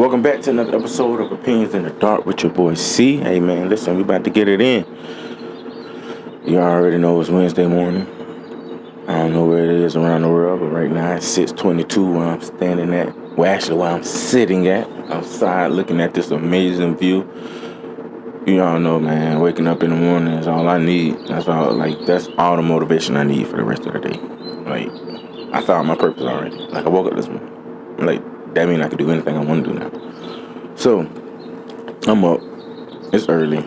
Welcome back to another episode of Opinions in the Dark with your boy C. Hey man, listen, we about to get it in. You already know it's Wednesday morning. I don't know where it is around the world, but right now it's 6:22 where I'm standing at. Well, actually, where I'm sitting at, outside looking at this amazing view. You all know, man, waking up in the morning is all I need. That's all the motivation I need for the rest of the day. Like, I found my purpose already. Like, I woke up this morning. Like, that means I can do anything I want to do now. So, I'm up. It's early.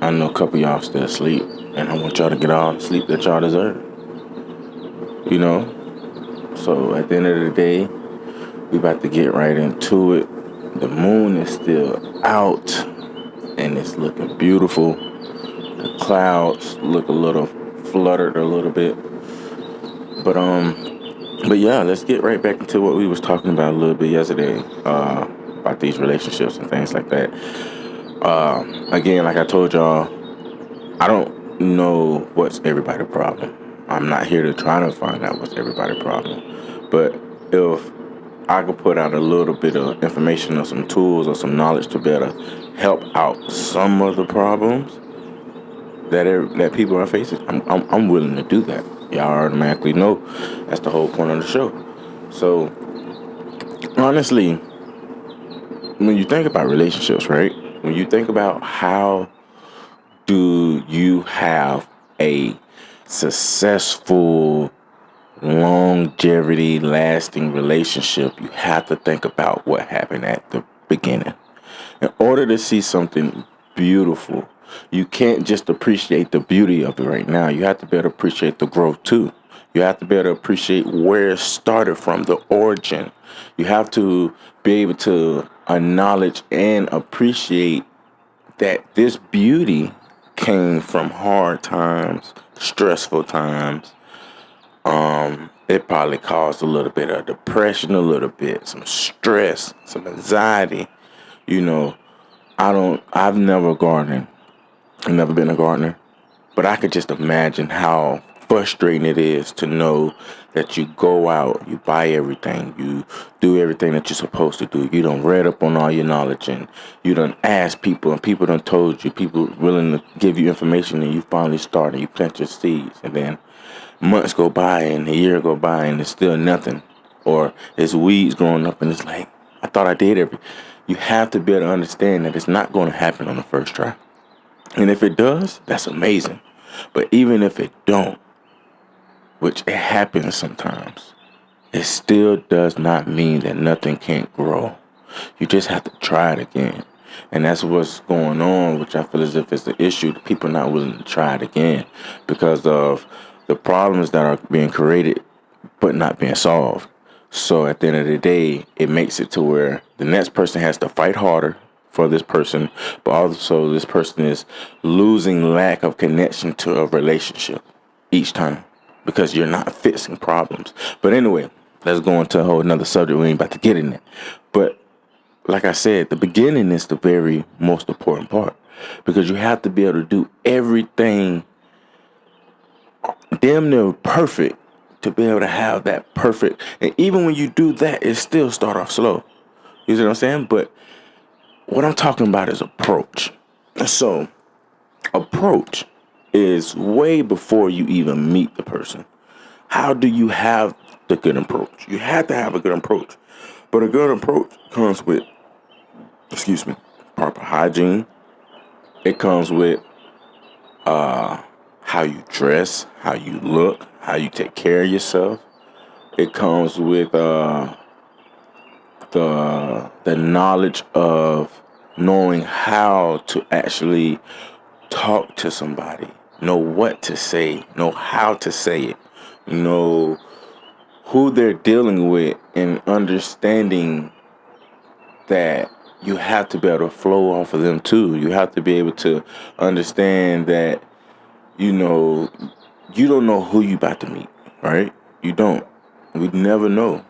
I know a couple of y'all still asleep, and I want y'all to get all the sleep that y'all deserve. You know? So, at the end of the day, we about to get right into it. The moon is still out, and it's looking beautiful. The clouds look a little fluttered a little bit. But yeah, let's get right back into what we was talking about a little bit yesterday, about these relationships and things like that. Again, like I told y'all, I don't know what's everybody's problem. I'm not here to try to find out what's everybody's problem. But if I could put out a little bit of information or some tools or some knowledge to better help out some of the problems that people are facing, I'm willing to do that. Y'all automatically know that's the whole point of the show. So, honestly, when you think about relationships, right? When you think about how do you have a successful, longevity, lasting relationship, you have to think about what happened at the beginning. In order to see something beautiful, you can't just appreciate the beauty of it right now. You have to better appreciate the growth too. You have to better appreciate where it started from, the origin. You have to be able to acknowledge and appreciate that this beauty came from hard times, stressful times. It probably caused a little bit of depression, a little bit, some stress, some anxiety. You know, I've never gardened. I've never been a gardener. But I could just imagine how frustrating it is to know that you go out, you buy everything, you do everything that you're supposed to do. You done read up on all your knowledge and you done asked people and people done told you, people willing to give you information, and you finally start and you plant your seeds, and then months go by and a year go by and it's still nothing. Or it's weeds growing up and it's like, I thought I did everything. You have to be able to understand that it's not going to happen on the first try. And if it does, that's amazing. But even if it don't, which it happens sometimes, it still does not mean that nothing can't grow. You just have to try it again. And that's what's going on, which I feel as if it's the issue. People are not willing to try it again because of the problems that are being created but not being solved. So at the end of the day, it makes it to where the next person has to fight harder for this person, but also this person is losing lack of connection to a relationship each time because you're not fixing problems. But anyway, let's go into a whole another subject. We ain't about to get in it. But like I said, the beginning is the very most important part because you have to be able to do everything damn near perfect to be able to have that perfect. And even when you do that, it still start off slow. You see what I'm saying? But what I'm talking about is approach. So, approach is way before you even meet the person. How do you have the good approach? You have to have a good approach. But a good approach comes with, proper hygiene. It comes with how you dress, how you look, how you take care of yourself. It comes with the knowledge of knowing how to actually talk to somebody, know what to say, know how to say it, know who they're dealing with, and understanding that you have to be able to flow off of them too. You have to be able to understand that, you don't know who you about to meet, right? You don't. We never know.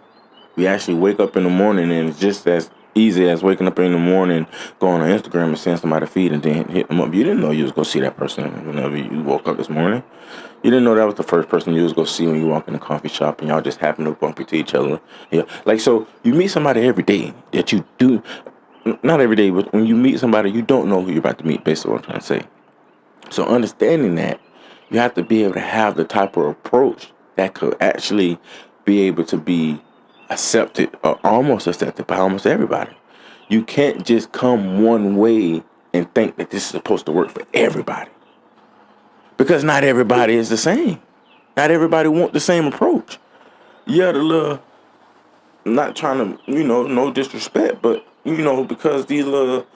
We actually wake up in the morning and it's just as easy as waking up in the morning, going on Instagram and seeing somebody feed and then hit them up. You didn't know you was going to see that person whenever you woke up this morning. You didn't know that was the first person you was gonna see when you walk in the coffee shop, and y'all just happen to bump into each other. Yeah, like so you meet somebody every day that you do, not every day, but when you meet somebody, you don't know who you're about to meet. Based on what I'm trying to say. So understanding that, you have to be able to have the type of approach that could actually be able to be accepted or almost accepted by almost everybody. You can't just come one way and think that this is supposed to work for everybody. Because not everybody is the same. Not everybody want the same approach. Yeah, the little, not trying to, no disrespect, but because these little,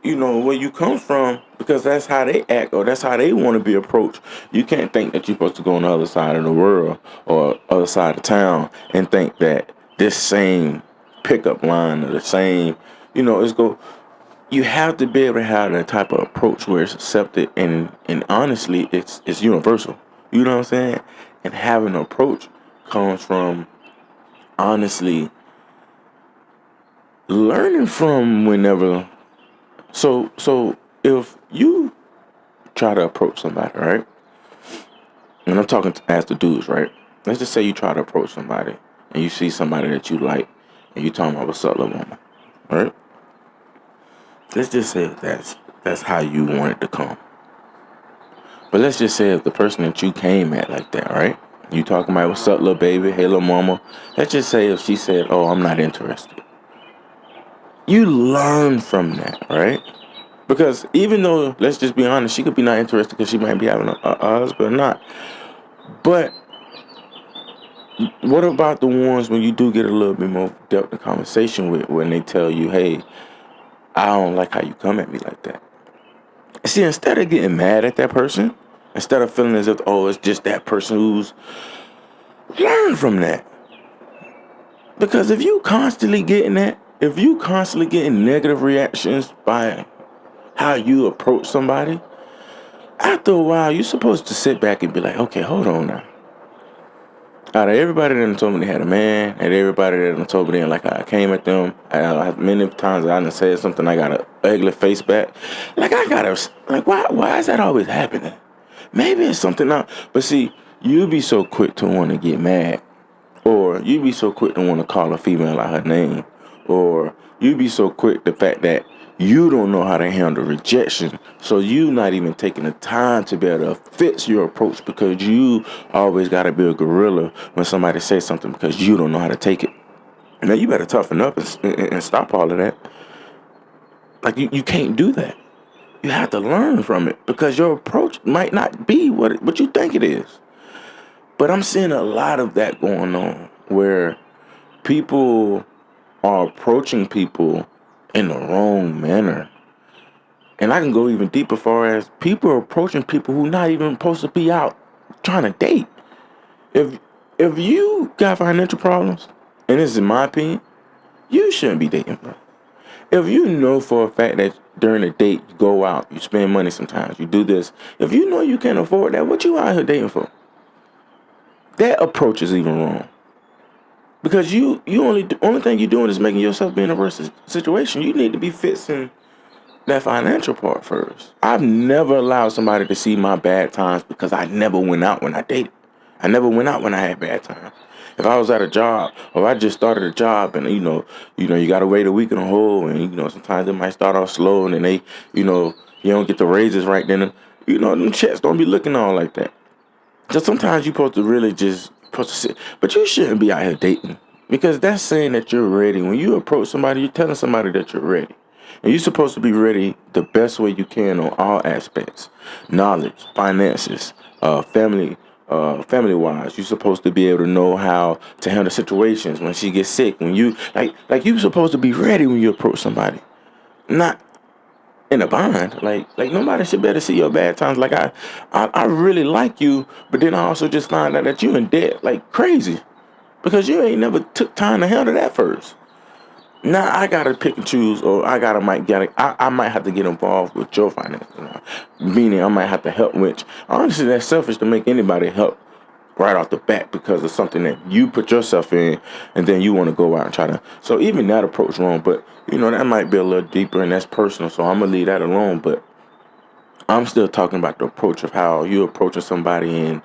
where you come from, because that's how they act or that's how they want to be approached. You can't think that you're supposed to go on the other side of the world or other side of town and think that this same pickup line or the same, it's go. You have to be able to have that type of approach where it's accepted and honestly, it's universal. You know what I'm saying? And having an approach comes from honestly learning from whenever. So if you try to approach somebody, right? And I'm talking as the dudes, right? Let's just say you try to approach somebody and you see somebody that you like and you talking about what's up, little mama, right? Let's just say that's how you want it to come. But let's just say if the person that you came at like that, right? You talking about what's up, little baby, hey, little mama. Let's just say if she said, "Oh, I'm not interested." You learn from that, right? Because even though, let's just be honest, she could be not interested because she might be having a husband or not. But what about the ones when you do get a little bit more depth in conversation with, when they tell you, "Hey, I don't like how you come at me like that." See, instead of getting mad at that person, instead of feeling as if, oh, it's just that person who's, learn from that. Because if you constantly getting that, if you constantly getting negative reactions by how you approach somebody, after a while, you're supposed to sit back and be like, okay, hold on now. Out of everybody that done told me they had a man, and everybody that done told me they like I came at them, many times I done said something, I got an ugly face back. Like I gotta, like why is that always happening? Maybe it's something else. But see, you be so quick to want to get mad, or you be so quick to want to call a female out her name, or you be so quick the fact that you don't know how to handle rejection, so you not even taking the time to be able to fix your approach because you always got to be a gorilla when somebody says something because you don't know how to take it. Man, you better toughen up and stop all of that. Like you can't do that. You have to learn from it because your approach might not be what you think it is. But I'm seeing a lot of that going on where people are approaching people in the wrong manner. And I can go even deeper far as people are approaching people who not even supposed to be out trying to date. If if you got financial problems, and this is my opinion, you shouldn't be dating, bro. If you know for a fact that during a date you go out, you spend money sometimes, you do this. If you know you can't afford that, what you out here dating for? That approach is even wrong. Because only thing you're doing is making yourself be in a worse situation. You need to be fixing that financial part first. I've never allowed somebody to see my bad times because I never went out when I dated. I never went out when I had bad times. If I was at a job or I just started a job and you gotta wait a week in a hole and sometimes it might start off slow and then they, you don't get the raises right then. Them checks don't be looking all like that. So sometimes you're supposed to really just supposed to sit, but you shouldn't be out here dating because that's saying that you're ready. When you approach somebody, you're telling somebody that you're ready, and you're supposed to be ready the best way you can on all aspects, knowledge, finances, family wise. You're supposed to be able to know how to handle situations when she gets sick. When you like you're supposed to be ready when you approach somebody, not in a bind. Like nobody should be able to see your bad times. Like I really like you, but then I also just find out that you in debt like crazy because you ain't never took time to handle that first. Now I gotta pick and choose, or I might have to get involved with your finances, meaning I might have to help. Which honestly, that's selfish to make anybody help right off the bat because of something that you put yourself in, and then you want to go out and try to. So even that approach wrong, but that might be a little deeper and that's personal. So I'm gonna leave that alone. But I'm still talking about the approach of how you approaching somebody and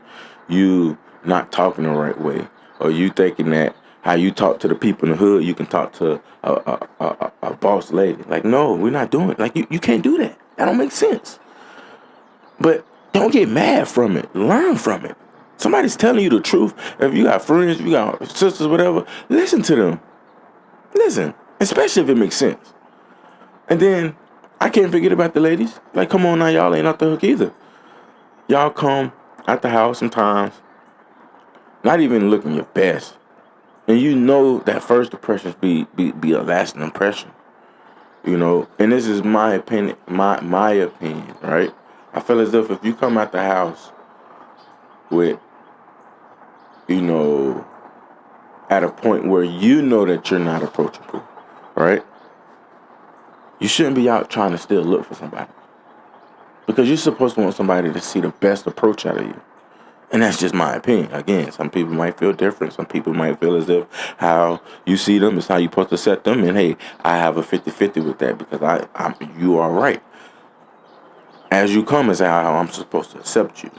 you not talking the right way, or you thinking that how you talk to the people in the hood, you can talk to a boss lady. Like, no, we're not doing it. Like, you can't do that. That don't make sense. But don't get mad from it. Learn from it. Somebody's telling you the truth. If you got friends, if you got sisters, whatever, listen to them. Listen, especially if it makes sense. And then I can't forget about the ladies. Like, come on now, y'all ain't out the hook either. Y'all come at the house sometimes, not even looking your best. And you know that first impressions be a lasting impression. You know, and this is my opinion, my opinion, right? I feel as if you come out the house with, you know, at a point where you know that you're not approachable, right? You shouldn't be out trying to still look for somebody. Because you're supposed to want somebody to see the best approach out of you. And that's just my opinion. Again, some people might feel different. Some people might feel as if how you see them is how you're supposed to set them. And hey, I have a 50-50 with that because you are right. As you come is how I'm supposed to accept you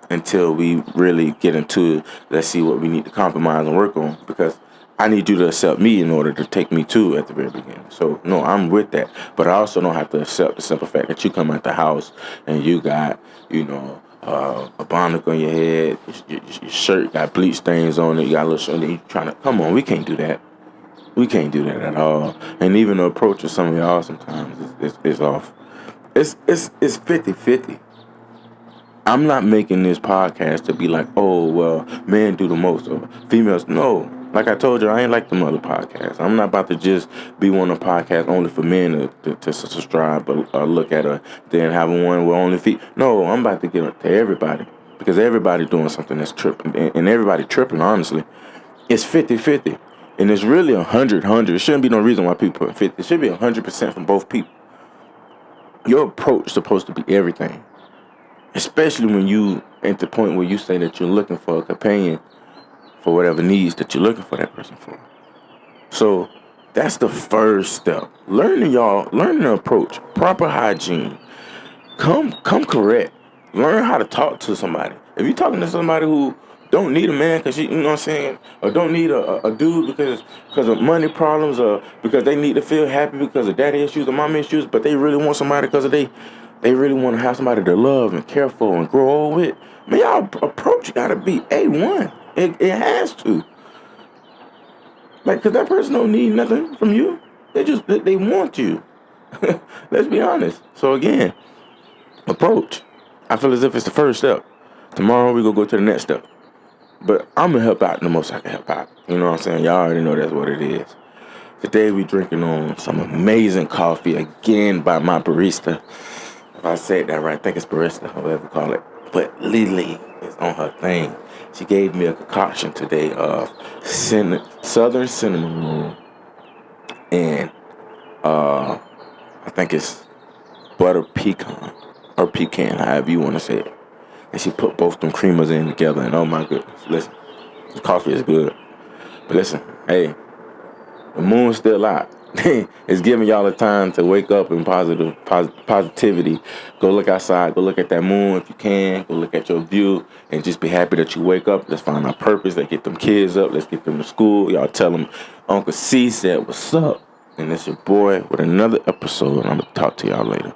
until we really get into, let's see what we need to compromise and work on. Because I need you to accept me in order to take me to at the very beginning. So, no, I'm with that. But I also don't have to accept the simple fact that you come out the house and you got, you know, a bonnet on your head, your shirt got bleach stains on it, you got a little shirt, and you trying to, come on, we can't do that. We can't do that at all. And even the approach of some of y'all sometimes is off. It's 50-50. I'm not making this podcast to be like, oh, well, men do the most, or females. No. Like I told you, I ain't like the other podcasts. I'm not about to just be one of the podcasts only for men to subscribe or look at her, then have one with only feet. No, I'm about to get it to everybody. Because everybody doing something that's tripping. And everybody tripping, honestly. It's 50-50. And it's really 100-100. It shouldn't be no reason why people put 50. It should be 100% from both people. Your approach is supposed to be everything. Especially when you at the point where you say that you're looking for a companion for whatever needs that you're looking for that person for. So that's the first step. Learning the approach, proper hygiene. Come correct. Learn how to talk to somebody. If you're talking to somebody who don't need a man because you know what I'm saying, or don't need a dude because of money problems, or because they need to feel happy because of daddy issues or mama issues, but they really want somebody because of they really want to have somebody to love and care for and grow old with. Man, y'all approach gotta be A1. It has to. Like, cause that person don't need nothing from you. They want you. Let's be honest. So again, approach. I feel as if it's the first step. Tomorrow we gonna go to the next step. But I'm gonna help out the most I can help out. You know what I'm saying? Y'all already know that's what it is. Today we drinking on some amazing coffee again by my barista. If I said that right, I think it's barista, whatever you call it. But Lily is on her thing. She gave me a concoction today of Southern cinnamon roll and I think it's butter pecan or pecan, however you want to say it. And she put both them creamers in together, and oh my goodness, listen, this coffee is good. But listen, hey, the moon's still out. It's giving y'all the time to wake up in positivity. Go look outside. Go look at that moon if you can. Go look at your view and just be happy that you wake up. Let's find our purpose. Let's get them kids up. Let's get them to school. Y'all tell them Uncle C said what's up. And it's your boy with another episode. And I'm going to talk to y'all later.